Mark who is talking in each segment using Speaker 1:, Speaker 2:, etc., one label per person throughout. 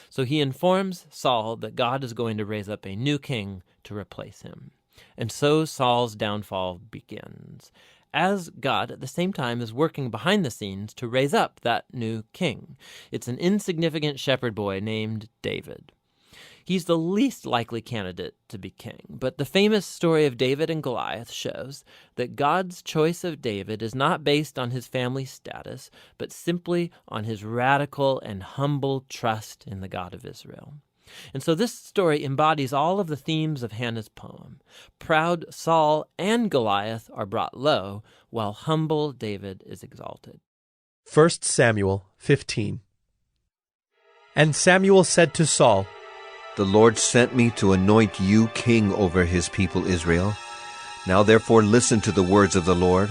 Speaker 1: So he informs Saul that God is going to raise up a new king to replace him. And so Saul's downfall begins, as God at the same time is working behind the scenes to raise up that new king. It's an insignificant shepherd boy named David. He's the least likely candidate to be king, but the famous story of David and Goliath shows that God's choice of David is not based on his family status, but simply on his radical and humble trust in the God of Israel. And so this story embodies all of the themes of Hannah's poem. Proud Saul and Goliath are brought low, while humble David is exalted.
Speaker 2: 1 Samuel 15. And Samuel said to Saul,
Speaker 3: The Lord sent me to anoint you king over his people Israel. Now therefore listen to the words of the Lord.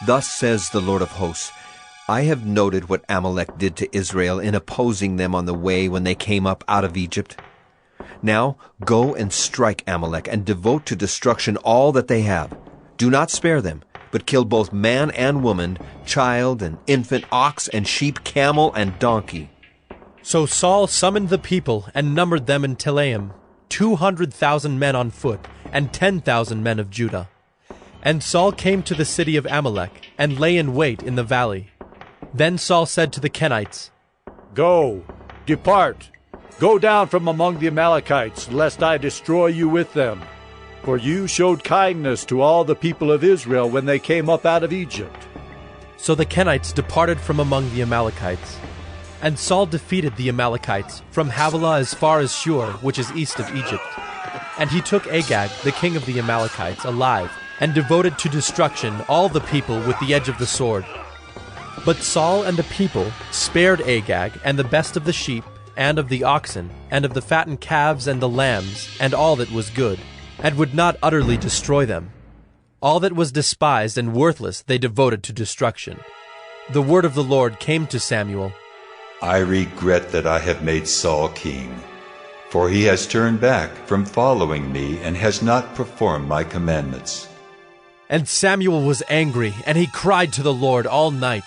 Speaker 3: Thus says the Lord of hosts, I have noted what Amalek did to Israel in opposing them on the way when they came up out of Egypt. Now go and strike Amalek and devote to destruction all that they have. Do not spare them, but kill both man and woman, child and infant, ox and sheep, camel and donkey.
Speaker 2: So Saul summoned the people and numbered them in Telaim, 200,000 men on foot, and 10,000 men of Judah. And Saul came to the city of Amalek, and lay in wait in the valley. Then Saul said to the Kenites,
Speaker 4: Go, depart, go down from among the Amalekites, lest I destroy you with them. For you showed kindness to all the people of Israel when they came up out of Egypt.
Speaker 2: So the Kenites departed from among the Amalekites. And Saul defeated the Amalekites from Havilah as far as Shur, which is east of Egypt. And he took Agag, the king of the Amalekites, alive, and devoted to destruction all the people with the edge of the sword. But Saul and the people spared Agag and the best of the sheep, and of the oxen, and of the fattened calves and the lambs, and all that was good, and would not utterly destroy them. All that was despised and worthless they devoted to destruction. The word of the Lord came to Samuel.
Speaker 5: I regret that I have made Saul king, for he has turned back from following me and has not performed my commandments.
Speaker 2: And Samuel was angry, and he cried to the Lord all night.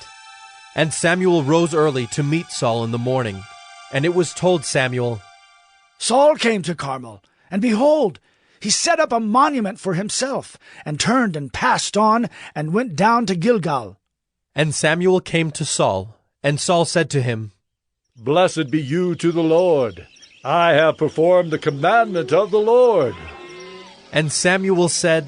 Speaker 2: And Samuel rose early to meet Saul in the morning. And it was told Samuel,
Speaker 6: Saul came to Carmel, and behold, he set up a monument for himself, and turned and passed on, and went down to Gilgal.
Speaker 2: And Samuel came to Saul, and Saul said to him,
Speaker 4: Blessed be you to the Lord. I have performed the commandment of the Lord.
Speaker 2: And Samuel said,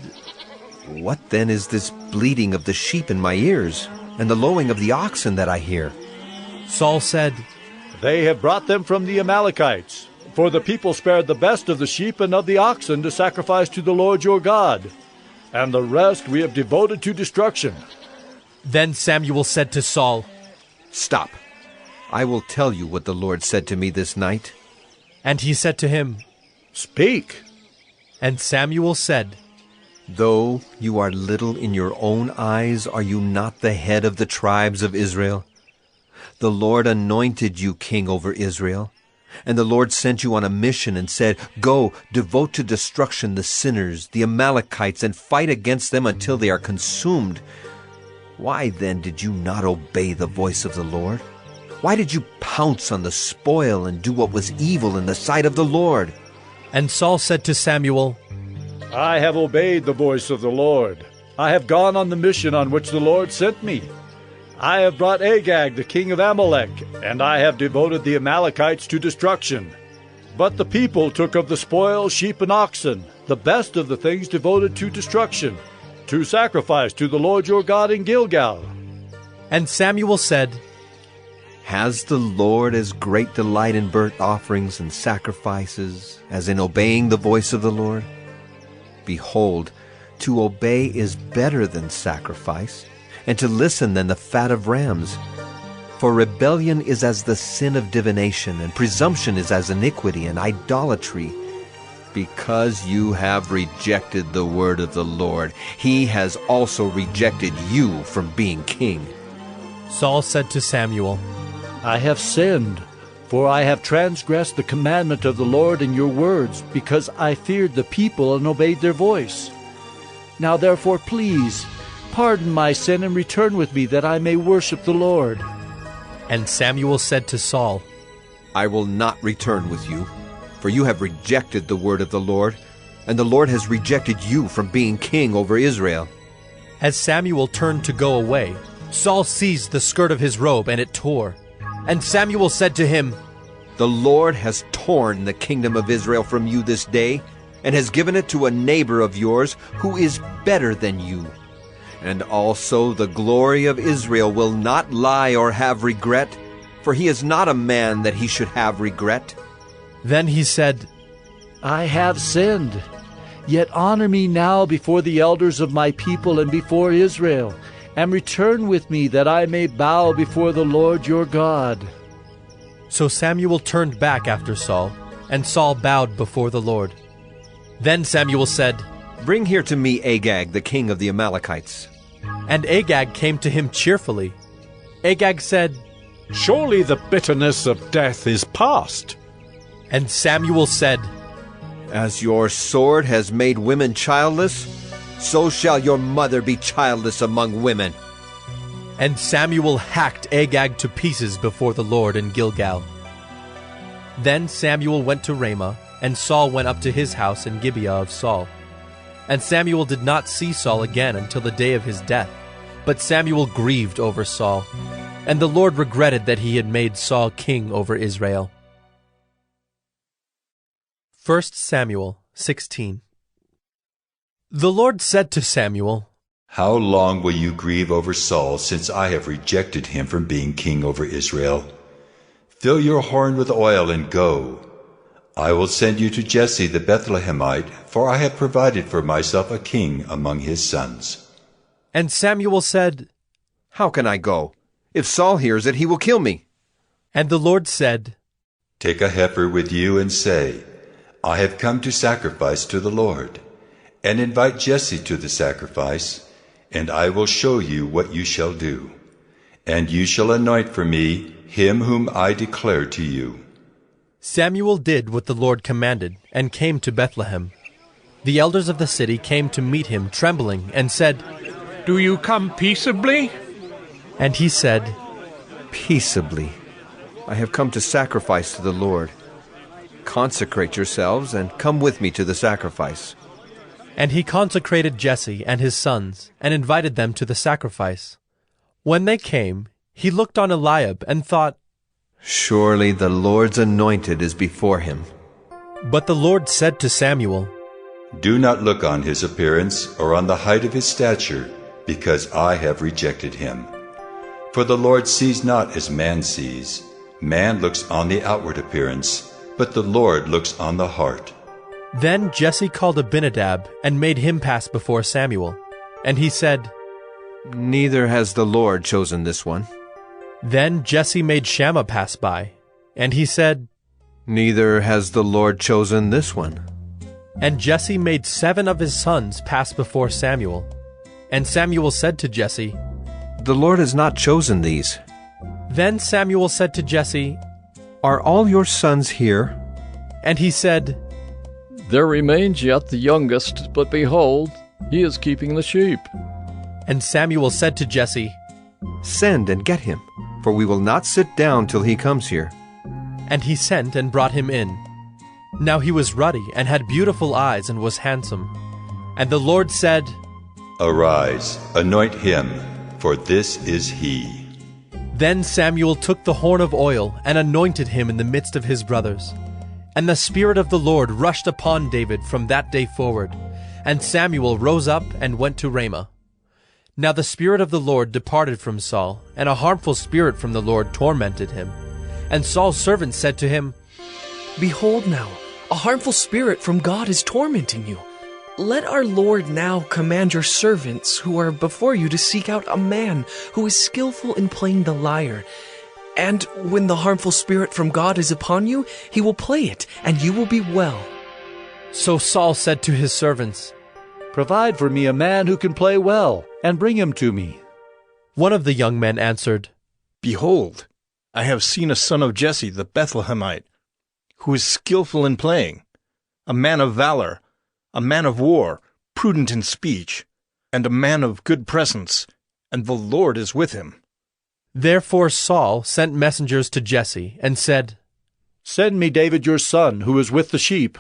Speaker 3: What then is this bleating of the sheep in my ears, and the lowing of the oxen that I hear?
Speaker 2: Saul said,
Speaker 4: They have brought them from the Amalekites, for the people spared the best of the sheep and of the oxen to sacrifice to the Lord your God, and the rest we have devoted to destruction.
Speaker 2: Then Samuel said to Saul,
Speaker 3: Stop. I will tell you what the Lord said to me this night.
Speaker 2: And he said to him,
Speaker 4: Speak.
Speaker 2: And Samuel said,
Speaker 3: Though you are little in your own eyes, are you not the head of the tribes of Israel? The Lord anointed you king over Israel. And the Lord sent you on a mission and said, Go, devote to destruction the sinners, the Amalekites, and fight against them until they are consumed. Why then did you not obey the voice of the Lord? Why did you pounce on the spoil and do what was evil in the sight of the Lord?
Speaker 2: And Saul said to Samuel,
Speaker 4: I have obeyed the voice of the Lord. I have gone on the mission on which the Lord sent me. I have brought Agag, the king of Amalek, and I have devoted the Amalekites to destruction. But the people took of the spoil sheep and oxen, the best of the things devoted to destruction, to sacrifice to the Lord your God in Gilgal.
Speaker 2: And Samuel said,
Speaker 3: Has the Lord as great delight in burnt offerings and sacrifices as in obeying the voice of the Lord? Behold, to obey is better than sacrifice, and to listen than the fat of rams. For rebellion is as the sin of divination, and presumption is as iniquity and idolatry. Because you have rejected the word of the Lord, he has also rejected you from being king.
Speaker 2: Saul said to Samuel,
Speaker 4: I have sinned, for I have transgressed the commandment of the Lord in your words, because I feared the people and obeyed their voice. Now therefore, please, pardon my sin and return with me, that I may worship the Lord.
Speaker 2: And Samuel said to Saul,
Speaker 3: I will not return with you, for you have rejected the word of the Lord, and the Lord has rejected you from being king over Israel."
Speaker 2: As Samuel turned to go away, Saul seized the skirt of his robe, and it tore. And Samuel said to him,
Speaker 3: "The Lord has torn the kingdom of Israel from you this day, and has given it to a neighbor of yours who is better than you. And also the glory of Israel will not lie or have regret, for he is not a man that he should have regret."
Speaker 2: Then he said,
Speaker 4: I have sinned. Yet honor me now before the elders of my people and before Israel, and return with me that I may bow before the Lord your God."
Speaker 2: So Samuel turned back after Saul, and Saul bowed before the Lord. Then Samuel said,
Speaker 3: "Bring here to me Agag, the king of the Amalekites."
Speaker 2: and Agag came to him cheerfully. Agag said,
Speaker 4: "Surely the bitterness of death is past."
Speaker 2: and Samuel said,
Speaker 3: "As your sword has made women childless, so shall your mother be childless among women."
Speaker 2: And Samuel hacked Agag to pieces before the Lord in Gilgal. Then Samuel went to Ramah, and Saul went up to his house in Gibeah of Saul. And Samuel did not see Saul again until the day of his death. But Samuel grieved over Saul, and the Lord regretted that he had made Saul king over Israel. 1 Samuel 16. The Lord said to Samuel,
Speaker 5: How long will you grieve over Saul, since I have rejected him from being king over Israel? Fill your horn with oil and go. I will send you to Jesse the Bethlehemite, for I have provided for myself a king among his sons.
Speaker 2: And Samuel said,
Speaker 3: "How can I go? If Saul hears it, he will kill me."
Speaker 2: And the Lord said,
Speaker 5: Take a heifer with you and say, I have come to sacrifice to the Lord, and invite Jesse to the sacrifice, and I will show you what you shall do. And you shall anoint for me him whom I declare to you.
Speaker 2: Samuel did what the Lord commanded, and came to Bethlehem. The elders of the city came to meet him, trembling, and said,
Speaker 7: Do you come peaceably?
Speaker 2: And he said,
Speaker 3: "Peaceably. I have come to sacrifice to the Lord. Consecrate yourselves and come with me to the sacrifice."
Speaker 2: And he consecrated Jesse and his sons, and invited them to the sacrifice. When they came, he looked on Eliab and thought,
Speaker 3: "Surely the Lord's anointed is before him."
Speaker 2: But the Lord said to Samuel,
Speaker 5: Do not look on his appearance or on the height of his stature, because I have rejected him. For the Lord sees not as man sees. Man looks on the outward appearance, but the Lord looks on the heart.
Speaker 2: Then Jesse called Abinadab, and made him pass before Samuel. And he said,
Speaker 3: "Neither has the Lord chosen this one."
Speaker 2: Then Jesse made Shammah pass by. And he said,
Speaker 3: "Neither has the Lord chosen this one."
Speaker 2: And Jesse made 7 of his sons pass before Samuel. And Samuel said to Jesse,
Speaker 3: "The Lord has not chosen these."
Speaker 2: Then Samuel said to Jesse,
Speaker 3: "Are all your sons here?"
Speaker 2: and he said,
Speaker 8: There remains yet the youngest, but behold, he is keeping the sheep.
Speaker 2: And Samuel said to Jesse,
Speaker 3: "Send and get him, for we will not sit down till he comes here."
Speaker 2: And he sent and brought him in. Now he was ruddy, and had beautiful eyes, and was handsome. And the Lord said,
Speaker 5: Arise, anoint him, for this is he.
Speaker 2: Then Samuel took the horn of oil, and anointed him in the midst of his brothers. And the Spirit of the Lord rushed upon David from that day forward. And Samuel rose up and went to Ramah. Now the Spirit of the Lord departed from Saul, and a harmful spirit from the Lord tormented him. And Saul's servants said to him,
Speaker 9: Behold now, a harmful spirit from God is tormenting you. Let our Lord now command your servants who are before you to seek out a man who is skillful in playing the lyre. And when the harmful spirit from God is upon you, he will play it, and you will be well.
Speaker 2: So Saul said to his servants,
Speaker 4: Provide for me a man who can play well, and bring him to me.
Speaker 2: One of the young men answered,
Speaker 7: Behold, I have seen a son of Jesse the Bethlehemite, who is skillful in playing, a man of valor, a man of war, prudent in speech, and a man of good presence, and the Lord is with him.
Speaker 2: Therefore Saul sent messengers to Jesse, and said,
Speaker 4: Send me David your son, who is with the sheep.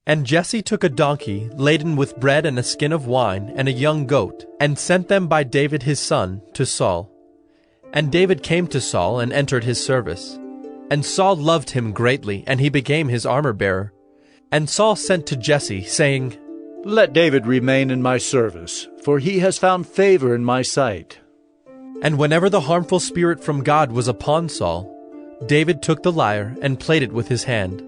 Speaker 2: And Jesse took a donkey laden with bread and a skin of wine and a young goat, and sent them by David his son to Saul. And David came to Saul and entered his service. And Saul loved him greatly, and he became his armor-bearer. And Saul sent to Jesse, saying,
Speaker 4: Let David remain in my service, for he has found favor in my sight.
Speaker 2: And whenever the harmful spirit from God was upon Saul, David took the lyre and played it with his hand.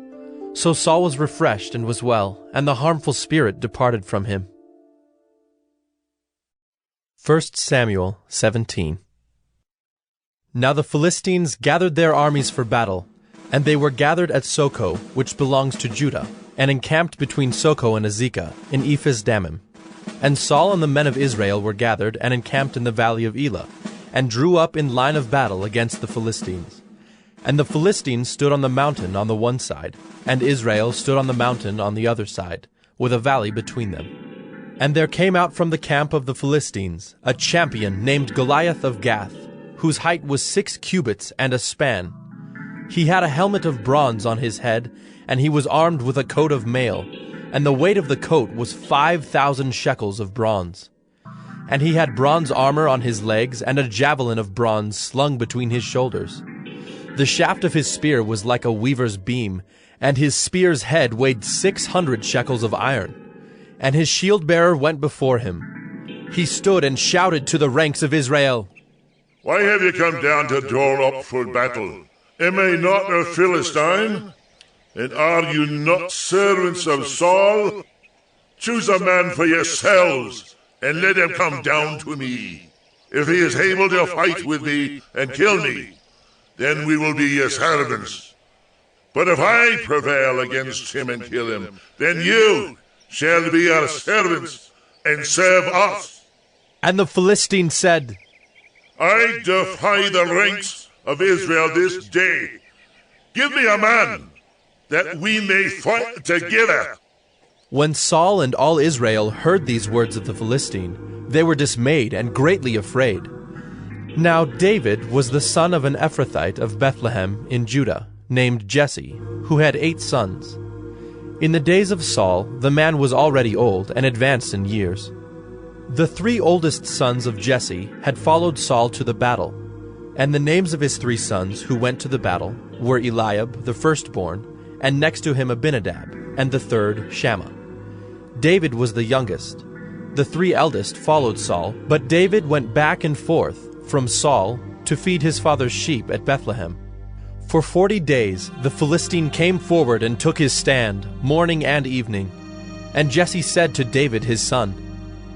Speaker 2: So Saul was refreshed and was well, and the harmful spirit departed from him. 1 Samuel 17. Now the Philistines gathered their armies for battle, and they were gathered at Soko, which belongs to Judah, and encamped between Soko and Azekah, in Ephes-dammim. And Saul and the men of Israel were gathered and encamped in the valley of Elah, and drew up in line of battle against the Philistines. And the Philistines stood on the mountain on the one side, and Israel stood on the mountain on the other side, with a valley between them. And there came out from the camp of the Philistines a champion named Goliath of Gath, whose height was 6 cubits and a span. He had a helmet of bronze on his head, and he was armed with a coat of mail, and the weight of the coat was 5,000 shekels of bronze. And he had bronze armor on his legs, and a javelin of bronze slung between his shoulders. The shaft of his spear was like a weaver's beam, and his spear's head weighed 600 shekels of iron. And his shield-bearer went before him. He stood and shouted to the ranks of Israel,
Speaker 10: Why have you come down to draw up for battle? Am I not a Philistine? And are you not servants of Saul? Choose a man for yourselves, and let him come down to me. If he is able to fight with me and kill me, then we will be your servants. But if I prevail against him and kill him, then you shall be our servants and serve us.
Speaker 2: And the Philistine said,
Speaker 10: I defy the ranks of Israel this day. Give me a man, that we may fight together.
Speaker 2: When Saul and all Israel heard these words of the Philistine, they were dismayed and greatly afraid. Now David was the son of an Ephrathite of Bethlehem in Judah, named Jesse, who had 8 sons. In the days of Saul, the man was already old and advanced in years. The 3 oldest sons of Jesse had followed Saul to the battle, and the names of his 3 sons who went to the battle were Eliab, the firstborn, and next to him Abinadab, and the third Shammah. David was the youngest. The 3 eldest followed Saul, but David went back and forth from Saul to feed his father's sheep at Bethlehem. For 40 days the Philistine came forward and took his stand, morning and evening. And Jesse said to David his son,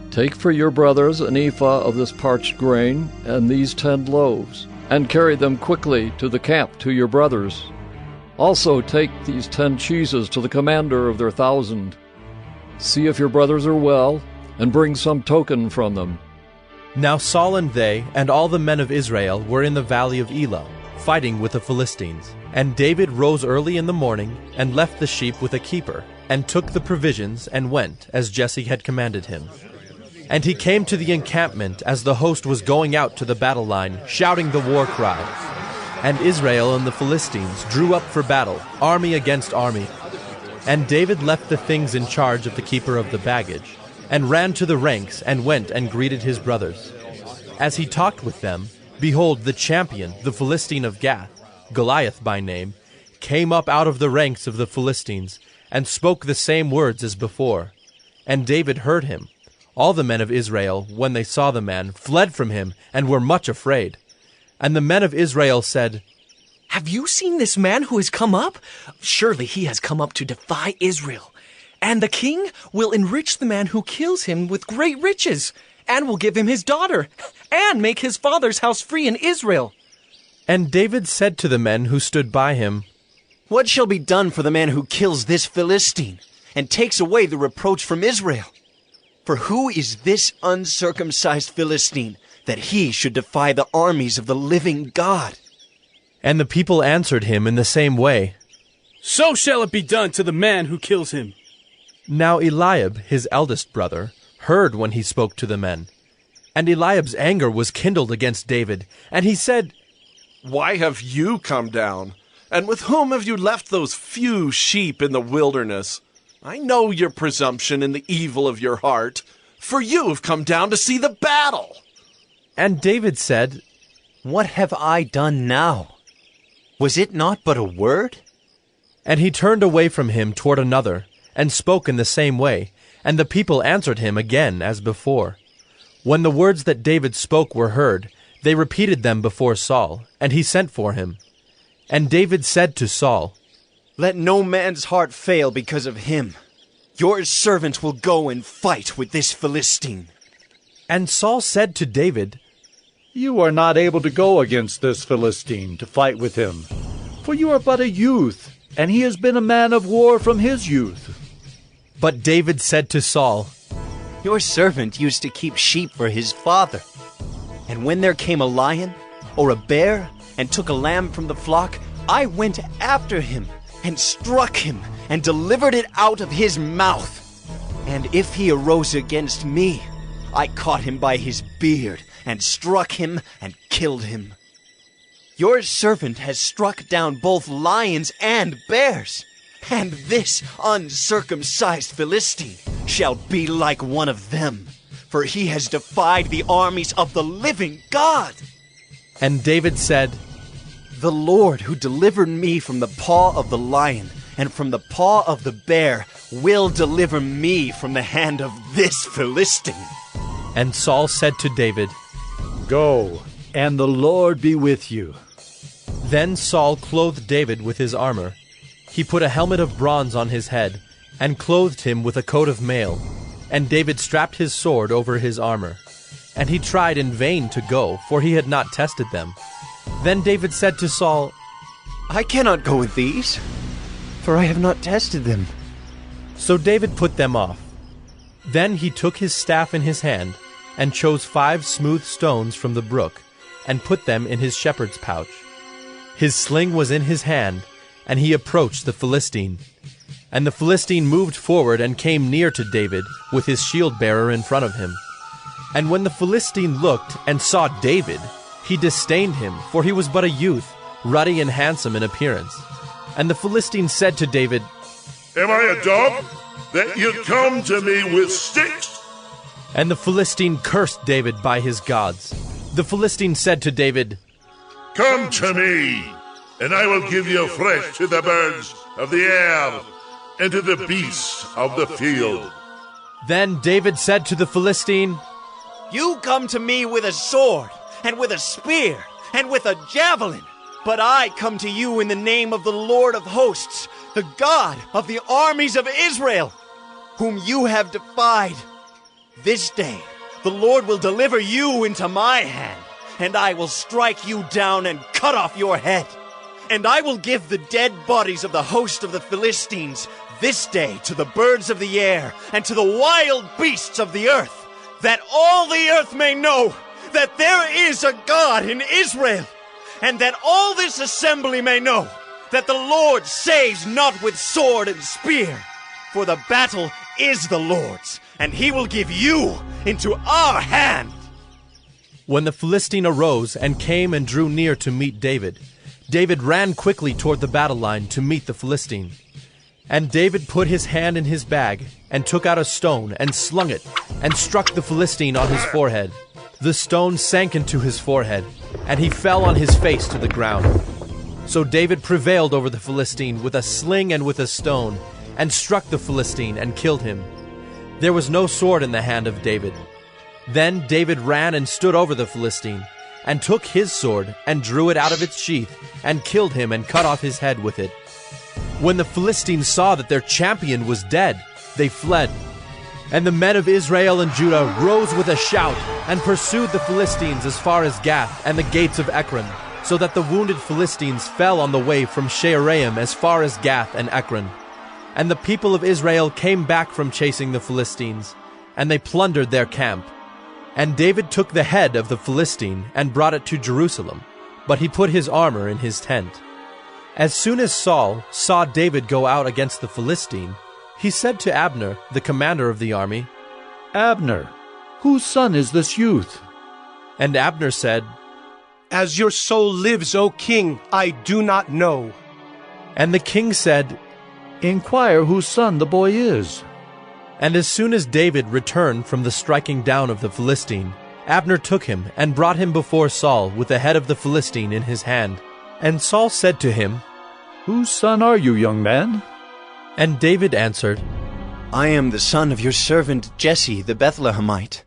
Speaker 8: Take for your brothers an ephah of this parched grain and these 10 loaves, and carry them quickly to the camp to your brothers. Also take these 10 cheeses to the commander of their 1,000. See if your brothers are well, and bring some token from them.
Speaker 2: Now Saul and they, and all the men of Israel, were in the valley of Elah, fighting with the Philistines. And David rose early in the morning, and left the sheep with a keeper, and took the provisions, and went, as Jesse had commanded him. And he came to the encampment as the host was going out to the battle line, shouting the war cry. And Israel and the Philistines drew up for battle, army against army. And David left the things in charge of the keeper of the baggage, and ran to the ranks, and went and greeted his brothers. As he talked with them, behold, the champion, the Philistine of Gath, Goliath by name, came up out of the ranks of the Philistines, and spoke the same words as before. And David heard him. All the men of Israel, when they saw the man, fled from him, and were much afraid. And the men of Israel said,
Speaker 9: Have you seen this man who has come up? Surely he has come up to defy Israel. And the king will enrich the man who kills him with great riches, and will give him his daughter, and make his father's house free in Israel.
Speaker 2: And David said to the men who stood by him,
Speaker 11: What shall be done for the man who kills this Philistine, and takes away the reproach from Israel? For who is this uncircumcised Philistine, that he should defy the armies of the living God?
Speaker 2: And the people answered him in the same way,
Speaker 12: So shall it be done to the man who kills him.
Speaker 2: Now Eliab, his eldest brother, heard when he spoke to the men. And Eliab's anger was kindled against David, and he said,
Speaker 13: Why have you come down? And with whom have you left those few sheep in the wilderness? I know your presumption and the evil of your heart, for you have come down to see the battle.
Speaker 2: And David said,
Speaker 11: What have I done now? Was it not but a word?
Speaker 2: And he turned away from him toward another, and spoke in the same way, and the people answered him again as before. When the words that David spoke were heard, they repeated them before Saul, and he sent for him. And David said to Saul,
Speaker 11: Let no man's heart fail because of him. Your servant will go and fight with this Philistine.
Speaker 2: And Saul said to David,
Speaker 4: You are not able to go against this Philistine to fight with him, for you are but a youth, and he has been a man of war from his youth.
Speaker 2: But David said to Saul,
Speaker 11: Your servant used to keep sheep for his father. And when there came a lion or a bear and took a lamb from the flock, I went after him and struck him and delivered it out of his mouth. And if he arose against me, I caught him by his beard and struck him and killed him. Your servant has struck down both lions and bears, and this uncircumcised Philistine shall be like one of them, for he has defied the armies of the living God.
Speaker 2: And David said,
Speaker 11: The Lord who delivered me from the paw of the lion and from the paw of the bear will deliver me from the hand of this Philistine.
Speaker 2: And Saul said to David,
Speaker 4: Go, and the Lord be with you.
Speaker 2: Then Saul clothed David with his armor. He put a helmet of bronze on his head, and clothed him with a coat of mail. And David strapped his sword over his armor. And he tried in vain to go, for he had not tested them. Then David said to Saul,
Speaker 11: I cannot go with these, for I have not tested them.
Speaker 2: So David put them off. Then he took his staff in his hand, and chose 5 smooth stones from the brook, and put them in his shepherd's pouch. His sling was in his hand, and he approached the Philistine. And the Philistine moved forward and came near to David, with his shield-bearer in front of him. And when the Philistine looked and saw David, he disdained him, for he was but a youth, ruddy and handsome in appearance. And the Philistine said to David,
Speaker 10: Am I a dog, that you come to me with sticks?
Speaker 2: And the Philistine cursed David by his gods. The Philistine said to David,
Speaker 10: Come to me, and I will give you flesh to the birds of the air and to the beasts of the field.
Speaker 2: Then David said to the Philistine,
Speaker 11: You come to me with a sword, and with a spear, and with a javelin, but I come to you in the name of the Lord of hosts, the God of the armies of Israel, whom you have defied. This day the Lord will deliver you into my hand, and I will strike you down and cut off your head. And I will give the dead bodies of the host of the Philistines this day to the birds of the air and to the wild beasts of the earth, that all the earth may know that there is a God in Israel, and that all this assembly may know that the Lord saves not with sword and spear, for the battle is the Lord's, and he will give you into our hand.
Speaker 2: When the Philistine arose and came and drew near to meet David, David ran quickly toward the battle line to meet the Philistine. And David put his hand in his bag, and took out a stone, and slung it, and struck the Philistine on his forehead. The stone sank into his forehead, and he fell on his face to the ground. So David prevailed over the Philistine with a sling and with a stone, and struck the Philistine and killed him. There was no sword in the hand of David. Then David ran and stood over the Philistine, and took his sword, and drew it out of its sheath, and killed him and cut off his head with it. When the Philistines saw that their champion was dead, they fled. And the men of Israel and Judah rose with a shout, and pursued the Philistines as far as Gath and the gates of Ekron, so that the wounded Philistines fell on the way from Shaaraim as far as Gath and Ekron. And the people of Israel came back from chasing the Philistines, and they plundered their camp. And David took the head of the Philistine and brought it to Jerusalem, but he put his armor in his tent. As soon as Saul saw David go out against the Philistine, he said to Abner, the commander of the army,
Speaker 4: Abner, whose son is this youth?
Speaker 2: And Abner said,
Speaker 14: As your soul lives, O king, I do not know.
Speaker 2: And the king said,
Speaker 4: Inquire whose son the boy is.
Speaker 2: And as soon as David returned from the striking down of the Philistine, Abner took him and brought him before Saul with the head of the Philistine in his hand. And Saul said to him,
Speaker 4: Whose son are you, young man?
Speaker 2: And David answered,
Speaker 11: I am the son of your servant Jesse the Bethlehemite.